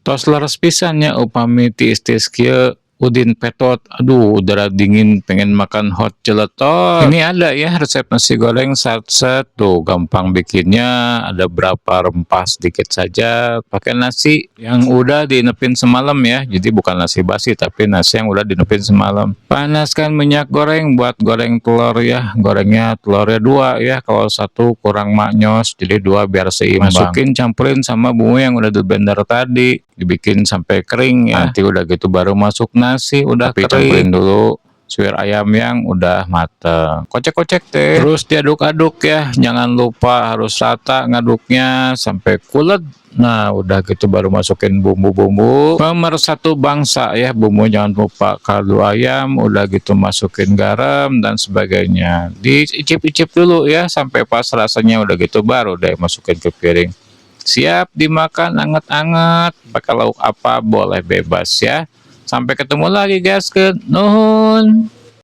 Tos leres pisannya upami tiis-tiis kieu Udin petot, aduh udara dingin pengen makan hot celetot. Ini ada ya resep nasi goreng satset tuh, gampang bikinnya, ada berapa rempah sedikit saja, pakai nasi yang udah diinepin semalam ya, jadi bukan nasi basi tapi nasi yang udah diinepin semalam. Panaskan minyak goreng buat goreng telur ya, gorengnya telurnya 2 ya, kalau 1 kurang maknyos, jadi 2 biar seimbang. Masukin campurin sama bumbu yang udah di blender tadi, dibikin sampai kering ya. Nanti udah gitu baru masuk nasi udah kering. Campurin dulu suwir ayam yang udah mateng, kocek-kocek teh, terus diaduk-aduk ya, jangan lupa harus rata ngaduknya sampai kulet. Nah udah gitu baru masukin bumbu-bumbu pemersatu bangsa ya, bumbu jangan lupa kaldu ayam, udah gitu masukin garam dan sebagainya, diicip-icip dulu ya sampai pas rasanya, udah gitu baru deh masukin ke piring. Siap dimakan anget-anget, pakai lauk apa boleh bebas ya. Sampai ketemu lagi guys, nuhun.